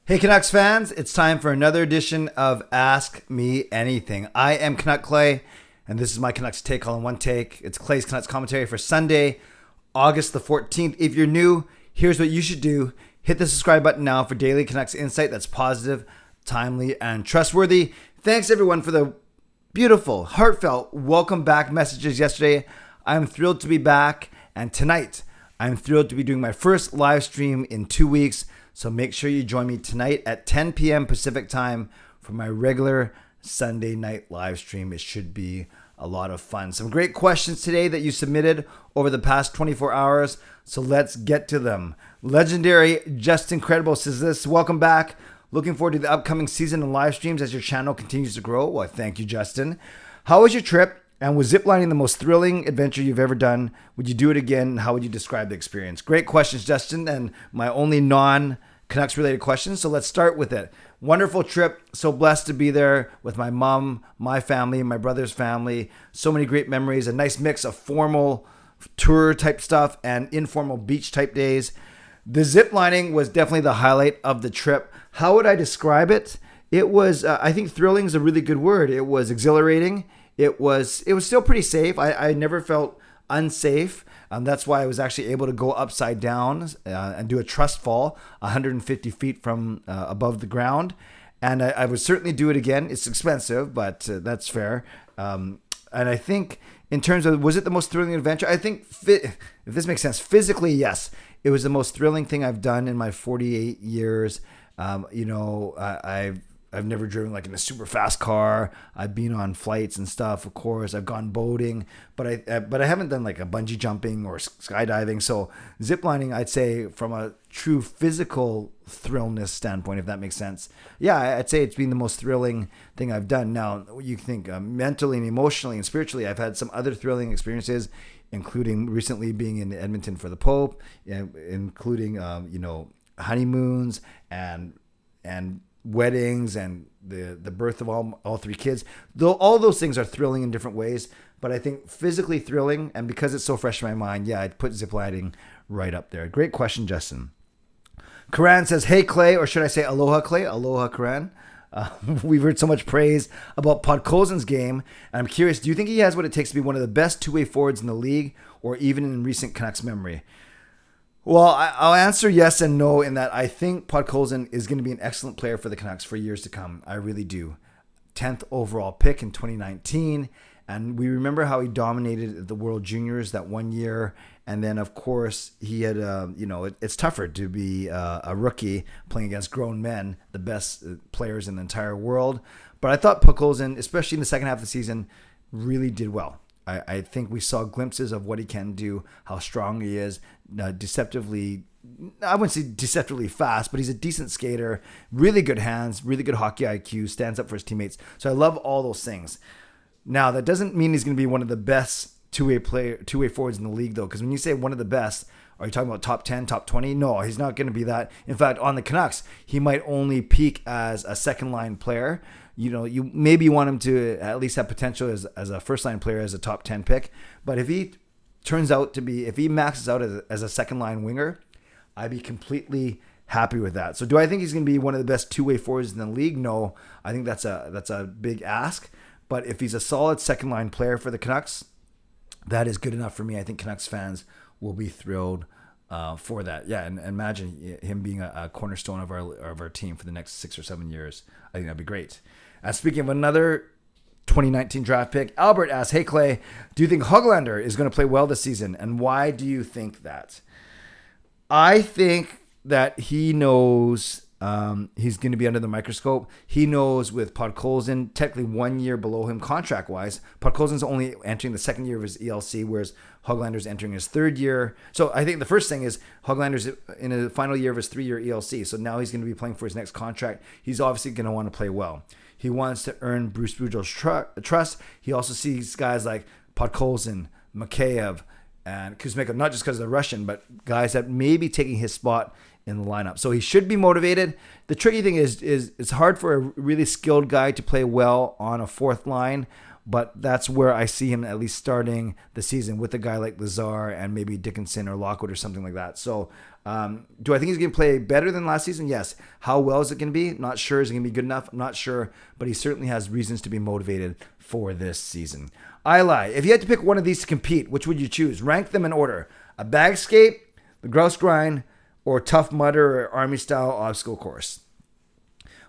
Hey Canucks fans, it's time for another edition of Ask Me Anything. I am Canuck Clay, and this is my Canucks take all in one take. It's Clay's Canucks commentary for Sunday, August the 14th. If you're new, here's what you should do. Hit the subscribe button now for daily Canucks insight that's positive, timely, and trustworthy. Thanks everyone for the beautiful, heartfelt welcome back messages yesterday. I'm thrilled to be back, and tonight I'm thrilled to be doing my first live stream in 2 weeks. So make sure you join me tonight at 10 p.m. Pacific time for my regular Sunday night live stream. It should be a lot of fun. Some great questions today that you submitted over the past 24 hours. So let's get to them. Legendary Just Incredible says this: welcome back. Looking forward to the upcoming season and live streams as your channel continues to grow. Well, thank you, Justin. How was your trip? And was ziplining the most thrilling adventure you've ever done? Would you do it again? How would you describe the experience? Great questions, Justin, and my only non-Canucks related questions. So let's start with it. Wonderful trip. So blessed to be there with my mom, my family, my brother's family. So many great memories. A nice mix of formal tour type stuff and informal beach type days. The ziplining was definitely the highlight of the trip. How would I describe it? It was, I think thrilling is a really good word. It was exhilarating. It was still pretty safe. I never felt unsafe. That's why I was actually able to go upside down and do a trust fall 150 feet from above the ground. And I would certainly do it again. It's expensive, but that's fair. And I think in terms of, was it the most thrilling adventure? I think, if this makes sense, physically, yes. It was the most thrilling thing I've done in my 48 years. I've never driven like in a super fast car. I've been on flights and stuff, of course. I've gone boating, but I haven't done like a bungee jumping or skydiving. So ziplining, I'd say from a true physical thrillness standpoint, if that makes sense. Yeah, I'd say it's been the most thrilling thing I've done. Now, you think mentally and emotionally and spiritually, I've had some other thrilling experiences, including recently being in Edmonton for the Pope, including honeymoons and weddings and the birth of all three kids. Though all those things are thrilling in different ways, but I think physically thrilling, and because it's so fresh in my mind, yeah, I'd put ziplining right up there. Great question, Justin. Karan says, hey Clay, or should I say aloha Clay? Aloha Karan. We've heard so much praise about Podkolzin's game, and I'm curious, do you think he has what it takes to be one of the best two-way forwards in the league, or even in recent Canucks memory? Well, I'll answer yes and no in that I think Podkolzin is going to be an excellent player for the Canucks for years to come. I really do. 10th overall pick in 2019. And we remember how he dominated the World Juniors that one year. And then, of course, he had, it's tougher to be a rookie playing against grown men, the best players in the entire world. But I thought Podkolzin, especially in the second half of the season, really did well. I think we saw glimpses of what he can do, how strong he is, deceptively, I wouldn't say deceptively fast, but he's a decent skater, really good hands, really good hockey IQ, stands up for his teammates. So I love all those things. Now, that doesn't mean he's going to be one of the best two-way forwards in the league, though, because when you say one of the best, are you talking about top 10, top 20? No, he's not going to be that. In fact, on the Canucks, he might only peak as a second-line player. You maybe want him to at least have potential as a first-line player, as a top 10 pick. But if he maxes out as a second-line winger, I'd be completely happy with that. So do I think he's going to be one of the best two-way forwards in the league? No, I think that's a big ask. But if he's a solid second-line player for the Canucks, that is good enough for me. I think Canucks fans will be thrilled for that. Yeah, and imagine him being a cornerstone of our team for the next 6 or 7 years. I think that'd be great. And speaking of another 2019 draft pick, Albert asks, hey Clay, do you think Hoglander is going to play well this season? And why do you think that? I think that he knows he's going to be under the microscope. He knows with Podkolzin, technically 1 year below him contract-wise. Podkolzin's only entering the second year of his ELC, whereas Hoglander's entering his third year. So I think the first thing is Hoglander's in the final year of his 3-year ELC. So now he's going to be playing for his next contract. He's obviously going to want to play well. He wants to earn Bruce Boudreau's trust. He also sees guys like Podkolzin, Mikheyev, and Kuzmenko, not just because they're Russian, but guys that may be taking his spot in the lineup. So he should be motivated. The tricky thing is it's hard for a really skilled guy to play well on a fourth line, but that's where I see him at least starting the season with a guy like Lazar and maybe Dickinson or Lockwood or something like that. So Do I think he's going to play better than last season? Yes. How well is it going to be? Not sure. Is it going to be good enough? I'm not sure. But he certainly has reasons to be motivated for this season. I lie. If you had to pick one of these to compete, which would you choose? Rank them in order. A bag skate, the grouse grind, or Tough Mudder or Army-style obstacle course.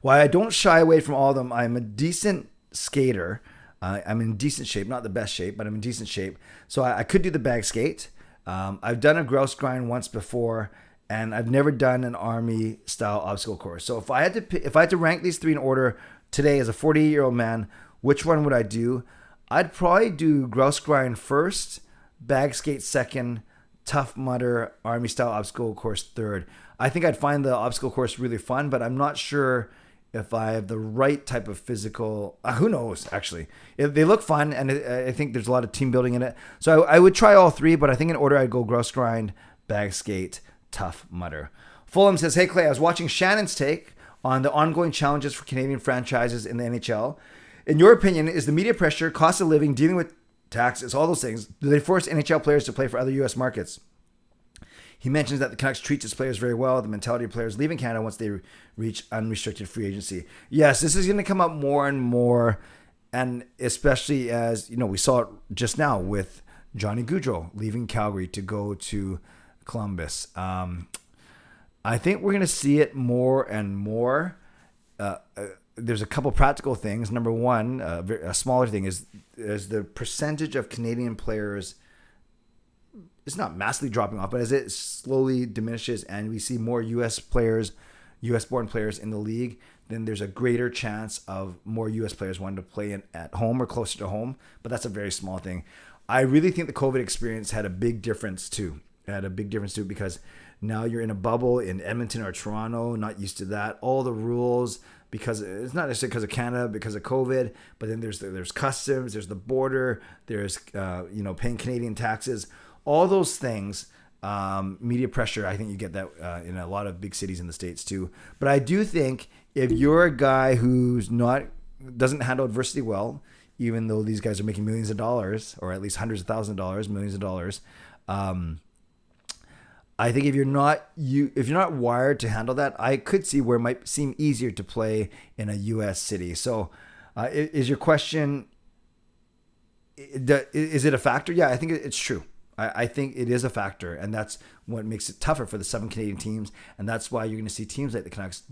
While I don't shy away from all of them, I'm a decent skater. I'm in decent shape. Not the best shape, but I'm in decent shape. So I could do the bag skate. I've done a grouse grind once before, and I've never done an Army-style obstacle course. So if I had to rank these three in order today as a 48-year-old man, which one would I do? I'd probably do grouse grind first, bag skate second, Tough Mudder, Army-style obstacle course third. I think I'd find the obstacle course really fun, but I'm not sure if I have the right type of physical. Who knows, actually. They look fun, and I think there's a lot of team building in it. So I would try all three, but I think in order I'd go grouse grind, bag skate, Tough Mudder. Fulham says, hey, Clay, I was watching Shannon's take on the ongoing challenges for Canadian franchises in the NHL. In your opinion, is the media pressure, cost of living, dealing with taxes, all those things, do they force NHL players to play for other U.S. markets? He mentions that the Canucks treats its players very well, the mentality of players leaving Canada once they reach unrestricted free agency. Yes, this is going to come up more and more, and especially as, we saw it just now with Johnny Gaudreau leaving Calgary to go to Columbus. I think we're going to see it more and more. There's a couple practical things. Number one, a smaller thing is the percentage of Canadian players. It's not massively dropping off, but as it slowly diminishes and we see more U.S. players, U.S.-born players in the league, then there's a greater chance of more U.S. players wanting to play at home or closer to home. But that's a very small thing. I really think the COVID experience had a big difference too. Because now you're in a bubble in Edmonton or Toronto, not used to that. All the rules, because it's not necessarily because of Canada, because of COVID, but then there's customs, there's the border, there's paying Canadian taxes. All those things, media pressure, I think you get that in a lot of big cities in the States too. But I do think if you're a guy who's doesn't handle adversity well, even though these guys are making millions of dollars, or at least hundreds of thousands of dollars, millions of dollars, I think if you're not wired to handle that, I could see where it might seem easier to play in a U.S. city. So is your question, is it a factor? Yeah, I think it's true. I think it is a factor, and that's what makes it tougher for the 7 Canadian teams, and that's why you're going to see teams like the Canucks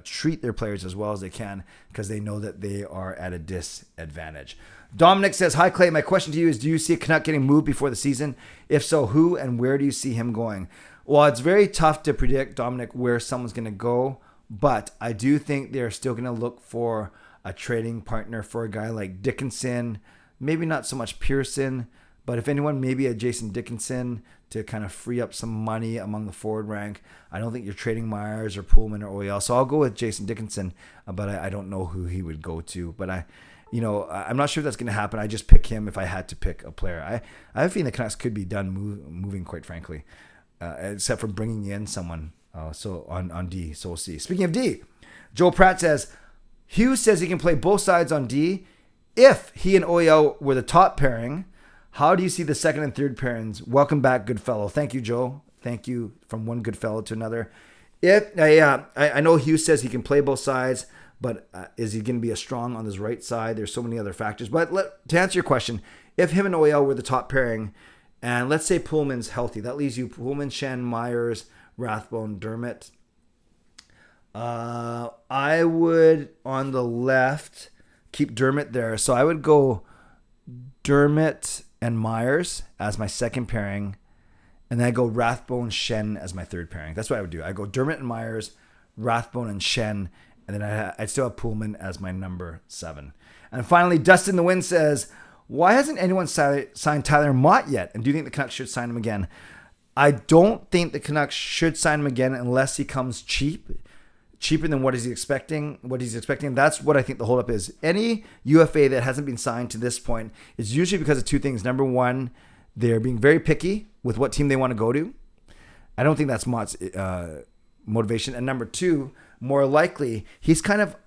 treat their players as well as they can, because they know that they are at a disadvantage. Dominic says, hi, Clay. My question to you is, do you see a Canuck getting moved before the season? If so, who and where do you see him going? Well, it's very tough to predict, Dominic, where someone's going to go, but I do think they're still going to look for a trading partner for a guy like Dickinson, maybe not so much Pearson, but if anyone, maybe a Jason Dickinson to kind of free up some money among the forward rank. I don't think you're trading Myers or Pullman or OEL, so I'll go with Jason Dickinson, but I don't know who he would go to. But I'm not sure if that's going to happen. I just pick him if I had to pick a player. I have a feeling the Canucks could be done moving, quite frankly, except for bringing in someone so on D. So we'll see. Speaking of D, Joe Pratt says, Hughes says he can play both sides on D. If he and OEL were the top pairing, how do you see the second and third pairings? Welcome back, good fellow. Thank you, Joe. Thank you from one good fellow to another. I know Hughes says he can play both sides, but is he going to be as strong on his right side? There's so many other factors. But to answer your question, if him and OEL were the top pairing, and let's say Pullman's healthy, that leaves you Pullman, Shen, Myers, Rathbone, Dermott. I would, on the left, keep Dermott there. So I would go Dermott and Myers as my second pairing, and then I go Rathbone, Shen as my third pairing. That's what I would do. I go Dermott and Myers, Rathbone and Shen, and then I'd still have Pullman as my number 7. And finally, Dustin the Wind says, why hasn't anyone signed Tyler Motte yet? And do you think the Canucks should sign him again? I don't think the Canucks should sign him again unless he comes cheaper than what he's expecting. That's what I think the holdup is. Any UFA that hasn't been signed to this point is usually because of two things. Number one, they're being very picky with what team they want to go to. I don't think that's Motte's motivation. And number two, more likely, he's kind of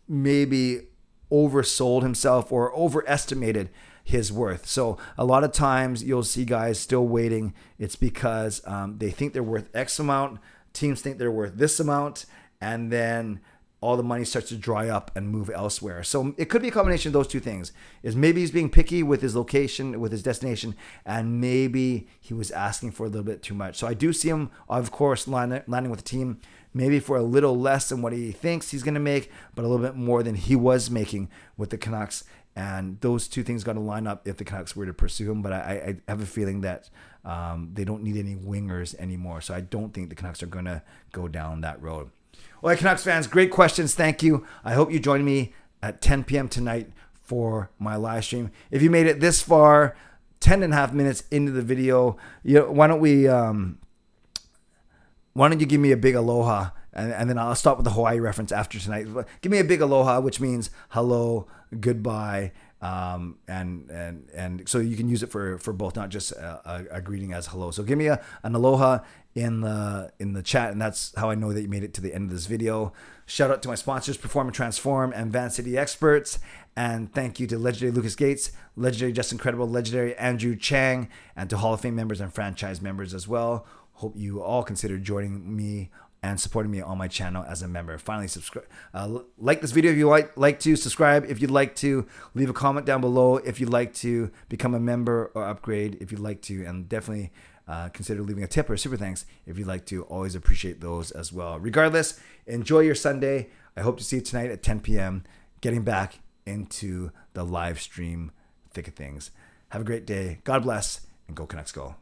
maybe oversold himself or overestimated his worth. So a lot of times you'll see guys still waiting. It's because they think they're worth X amount. Teams think they're worth this amount. And then all the money starts to dry up and move elsewhere. So it could be a combination of those two things. Is maybe he's being picky with his location, with his destination, and maybe he was asking for a little bit too much. So I do see him, of course, landing with the team, maybe for a little less than what he thinks he's going to make, but a little bit more than he was making with the Canucks. And those two things got to line up if the Canucks were to pursue him. But I have a feeling that they don't need any wingers anymore. So I don't think the Canucks are going to go down that road. All right, Canucks fans, great questions. Thank you. I hope you join me at 10 p.m. tonight for my live stream. If you made it this far, 10 and a half minutes into the video, why don't you give me a big aloha, and then I'll stop with the Hawaii reference after tonight. Give me a big aloha, which means hello, goodbye, and so you can use it for both, not just a greeting as hello. So give me an aloha in the chat, and that's how I know that you made it to the end of this video. Shout out to my sponsors, Perform and Transform and Van City Experts, and thank you to legendary Lucas Gates, legendary Justin Credible, legendary Andrew Chang, and to Hall of Fame members and franchise members as well. Hope you all consider joining me and supporting me on my channel as a member. Finally, subscribe, like this video if you like to, subscribe if you'd like to, leave a comment down below if you'd like to become a member or upgrade if you'd like to, and definitely consider leaving a tip or a super thanks if you'd like to. Always appreciate those as well. Regardless, enjoy your Sunday. I hope to see you tonight at 10 p.m. getting back into the live stream thick of things. Have a great day. God bless, and go Canucks go.